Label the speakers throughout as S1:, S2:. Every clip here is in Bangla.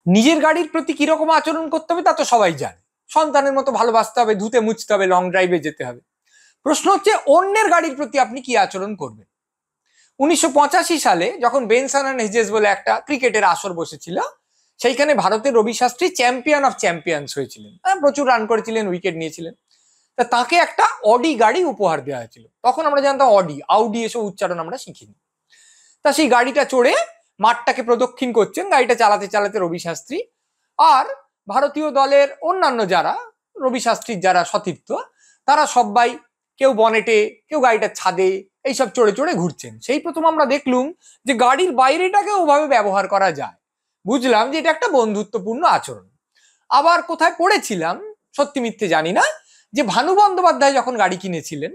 S1: নিজের গাড়ির প্রতি কিরকম আচরণ করতে হবে তা তো সবাই জানে। সন্তানের মতো ভালোবাসতে হবে, ধুতে মুছতে হবে, লং ড্রাইভে যেতে হবে। প্রশ্ন হচ্ছে অন্যের গাড়ির প্রতি আপনি কি আচরণ করবেন। 1985 সালে যখন বেনসন অ্যান্ড হেজেস বলে একটা ক্রিকেটের আসর বসেছিল, সেইখানে ভারতের Ravi Shastri champion of champions হয়েছিলেন, প্রচুর রান করেছিলেন, উইকেট নিয়েছিলেন। তা তাকে একটা অডি গাড়ি উপহার দেওয়া হয়েছিল। তখন আমরা জানতাম অডি, আউডি এসব উচ্চারণ আমরা শিখিনি। তা সেই গাড়িটা চড়ে মাঠটাকে প্রদক্ষিণ করছেন গাড়িটা চালাতে চালাতে রবি শাস্ত্রী। আর ভারতীয় দলের অন্যান্য যারা রবি শাস্ত্রীর যারা সতীর্থ, তারা সবাই কেউ বনেটে, কেউ গাড়িটার ছাদে এইসব চড়ে চড়ে ঘুরছেন। সেই প্রথম আমরা দেখলুম যে গাড়ির বাইরেটাকে ওভাবে ব্যবহার করা যায়। বুঝলাম যে এটা একটা বন্ধুত্বপূর্ণ আচরণ। আবার কোথায় পড়েছিলাম, সত্যি মিথ্যে জানি না, যে ভানু বন্দ্যোপাধ্যায় যখন গাড়ি কিনেছিলেন,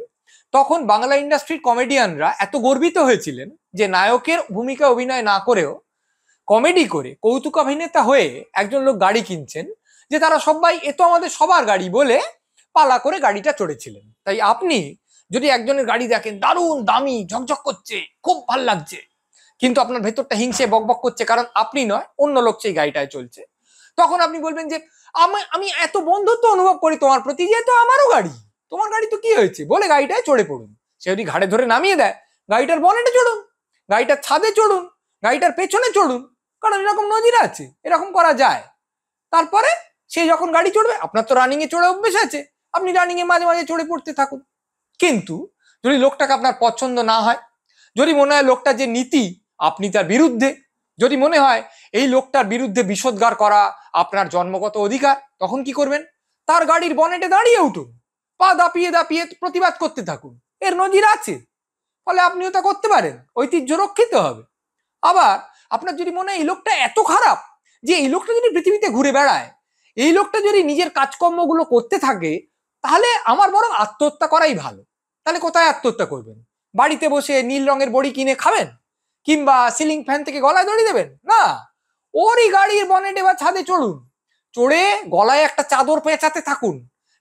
S1: তখন বাংলা ইন্ডাস্ট্রির কমেডিয়ানরা এত গর্বিত হয়েছিলেন যে নায়কের ভূমিকা অভিনয় না করেও কমেডি করে কৌতুক অভিনেতা হয়ে একজন লোক গাড়ি কিনছেন, যে তারা সবাই এ তো আমাদের সবার গাড়ি বলে পালা করে গাড়িটা চড়েছিলেন। তাই আপনি যদি একজনের গাড়ি দেখেন দারুণ দামি ঝকঝক করছে, খুব ভাল লাগছে, কিন্তু আপনার ভেতরটা হিংসে বকবক করছে কারণ আপনি নয় অন্য লোক সেই গাড়িটায় চলছে, তখন আপনি বলবেন যে আমি আমি এত বন্ধুত্ব অনুভব করি তোমার প্রতি, যে তো আমারও গাড়ি, তোমার গাড়ি তো কি হয়েছে বলে গাড়িটায় চড়ে পড়ুন। সে যদি ঘাড়ে ধরে নামিয়ে দেয়, গাড়িটার বনেটে চড়ুন, গাড়িটার ছাদে চড়ুন, গাড়িটার পেছনে চড়ুন, কারণ এরকম নজির আছে, এরকম করা যায়। তারপরে সে যখন গাড়ি চড়বে, আপনার তো রানিং এ চড়ে অভ্যেস আছে, আপনি রানিং এ মাঝে মাঝে চড়ে পড়তে থাকুন। কিন্তু যদি লোকটাকে আপনার পছন্দ না হয়, যদি মনে হয় লোকটা যে নীতি আপনি তার বিরুদ্ধে, যদি মনে হয় এই লোকটার বিরুদ্ধে বিষোদ্গার করা আপনার জন্মগত অধিকার, তখন কি করবেন? তার গাড়ির বনেটে দাঁড়িয়ে উঠুন, পা দাপিয়ে দাপিয়ে প্রতিবাদ করতে থাকুন। এর নজির আছে, ফলে আপনিও তা করতে পারেন, ঐতিহ্য রক্ষিত হবে। আবার আপনার যদি মনে হয় এই লোকটা এত খারাপ যে এই লোকটা যদি পৃথিবীতে ঘুরে বেড়ায়, এই লোকটা যদি নিজের কাজকর্মগুলো করতে থাকে, তাহলে আমার বরং আত্মহত্যা করাই ভালো। তাহলে কোথায় আত্মহত্যা করবেন? বাড়িতে বসে নীল রঙের বড়ি কিনে খাবেন, কিংবা সিলিং ফ্যান থেকে গলায় দড়ি দেবেন? না, ওরই গাড়ির বনেটে বা ছাদে চড়ুন, চড়ে গলায় একটা চাদর পেঁচাতে থাকুন,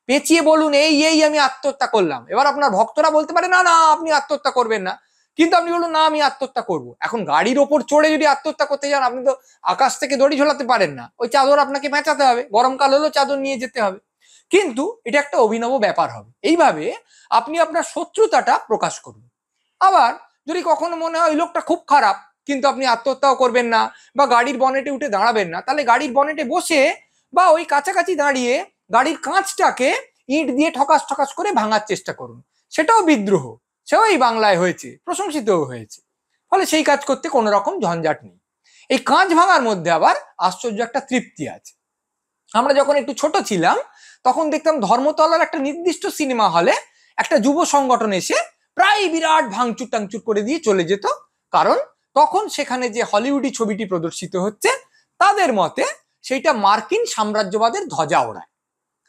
S1: পেঁচিয়ে বলুন এই এই আমি আত্মহত্যা করলাম। এবার আপনার ভক্তরা বলতে পারে না না আপনি আত্মহত্যা করবেন না, কিন্তু আপনি বলুন না আমি আত্মহত্যা করব। এখন গাড়ির ওপর চড়ে যদি আত্মহত্যা করতে যান, আপনি তো আকাশ থেকে দড়ি ঝোলাতে পারেন না, ওই চাদর আপনাকে পেঁচাতে হবে, গরমকাল হলেও চাদর নিয়ে যেতে হবে। কিন্তু এটা একটা অভিনব ব্যাপার হবে। এইভাবে আপনি আপনার শত্রুতাটা প্রকাশ করুন। আবার যদি কখনো মনে হয় ওই লোকটা খুব খারাপ, কিন্তু আপনি আত্মহত্যাও করবেন না বা গাড়ির বনেটে উঠে দাঁড়াবেন না, তাহলে গাড়ির বনেটে বসে বা ওই কাছাকাছি দাঁড়িয়ে গাড়ির কাঁচটাকে ইট দিয়ে ঠকাস ঠকাস করে ভাঙার চেষ্টা করুন। সেটাও বিদ্রোহ, সেও এই বাংলায় হয়েছে, প্রশংসিতও হয়েছে। ফলে সেই কাজ করতে কোনো রকম ঝঞ্ঝাট নেই। এই কাঁচ ভাঙার মধ্যে আবার আশ্চর্য একটা তৃপ্তি আছে। আমরা যখন একটু ছোট ছিলাম, তখন দেখতাম ধর্মতলার একটা নির্দিষ্ট সিনেমা হলে একটা যুব সংগঠন এসে প্রায় বিরাট ভাঙচুর টাংচুর করে দিয়ে চলে যেত, কারণ তখন সেখানে যে হলিউডি ছবিটি প্রদর্শিত হচ্ছে, তাদের মতে সেইটা মার্কিন সাম্রাজ্যবাদের ধ্বজা ওড়ায়।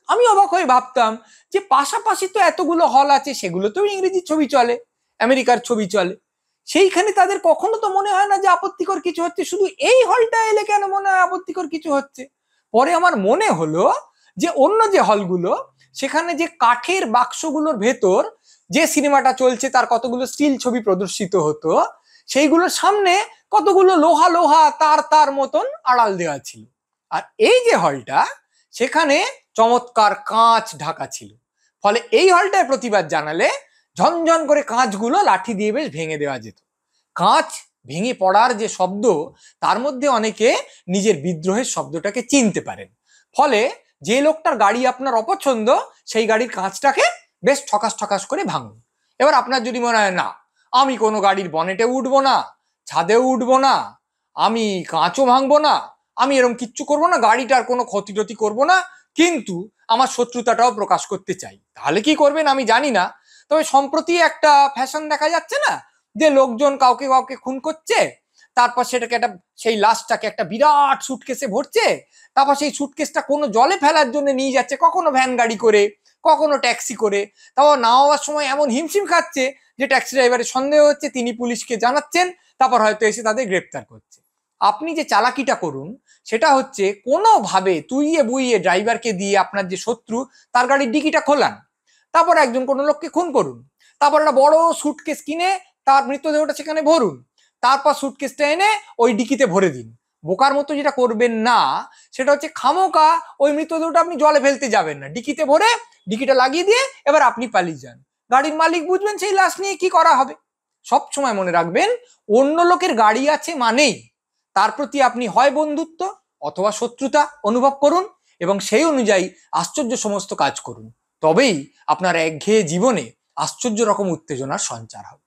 S1: আমি অবাক হয়ে ভাবতাম যে পাশাপাশি তো এতগুলো হল আছে, সেগুলোতেও ইংরেজি ছবি চলে, আমেরিকার ছবি চলে, সেইখানে তাদের কখনো তো মনে হয় না যে আপত্তিকর কিছু হচ্ছে, শুধু এই হলটা এলে কেন মনে হয় আপত্তিকর কিছু হচ্ছে। পরে আমার মনে হলো যে অন্য যে হলগুলো, সেখানে যে কাঠের বাক্সগুলোর ভেতর যে সিনেমাটা চলছে তার কতগুলো স্টিল ছবি প্রদর্শিত হতো, সেইগুলোর সামনে কতগুলো লোহা লোহা তার তার মতন আড়াল দেওয়া ছিল। আর এই যে হলটা, সেখানে চমৎকার কাঁচ ঢাকা ছিল, ফলে এই হলটায় প্রতিবাদ জানালে ঝনঝন করে কাঁচগুলো লাঠি দিয়ে বেশ ভেঙে দেওয়া যেত। কাঁচ ভেঙে পড়ার যে শব্দ, তার মধ্যে অনেকে নিজের বিদ্রোহের শব্দটাকে চিনতে পারেন। ফলে যে লোকটার গাড়ি আপনার অপছন্দ, সেই গাড়ির কাঁচটাকে বেশ ঠকাস ঠকাস করে ভাঙুন। এবার আপনার যদি মনে হয় না আমি কোনো গাড়ির বনেটে উঠবো না, ছাদেও উঠবো না, আমি কাঁচও ভাঙবো না, আমি এরকম কিচ্ছু করবো না, গাড়িটার কোনো ক্ষতি টতি করবো না, কিন্তু আমার শত্রুতাটাও প্রকাশ করতে চাই, তাহলে কি করবেন আমি জানি না। তবে সম্প্রতি একটা ফ্যাশন দেখা যাচ্ছে না, যে লোকজন কাউকে কাউকে খুন করছে, তারপর সেটাকে একটা সেই লাশটাকে একটা বিরাট সুটকেসে ভরছে, তারপর সেই সুটকেসটা কোনো জলে ফেলার জন্য নিয়ে যাচ্ছে, কখনো ভ্যান গাড়ি করে, কখনো ট্যাক্সি করে, তাও নামাবার সময় এমন হিমশিম খাচ্ছে যে ট্যাক্সি ড্রাইভারের সন্দেহ হচ্ছে, তিনি পুলিশকে জানাচ্ছেন, তারপর হয়তো এসে তাদের গ্রেপ্তার করছে। আপনি যে চালাকিটা করুন, সেটা হচ্ছে কোনোভাবে তুইয়ে বুইয়ে ড্রাইভারকে দিয়ে আপনার যে শত্রু তার গাড়ির ডিকিটা খোলান, তারপর একজন কোনো লোককে খুন করুন, তারপর একটা বড় সুটকেস কিনে তার মৃতদেহটা সেখানে ভরুন, তারপর সুটকেসটা এনে ওই ডিকিতে ভরে দিন, বোকার মতো যেটা করবেন না সেটা হচ্ছে খামোকা ওই মৃতদেহটা আপনি জলে ফেলতে যাবেন না, ডিকিতে ভরে ডিকিটা লাগিয়ে দিয়ে এবার আপনি পালিয়ে যান। গাড়ির মালিক বুঝবেন সেই লাশ নিয়ে কি করা হবে। সব সময় মনে রাখবেন, অন্য লোকের গাড়ি আছে মানেই তার প্রতি আপনি হয় বন্ধুত্ব অথবা শত্রুতা অনুভব করুন এবং সেই অনুযায়ী আশ্চর্য সমস্ত কাজ করুন, তবেই আপনার একঘেয়ে জীবনে আশ্চর্য রকম উত্তেজনার সঞ্চার হবে।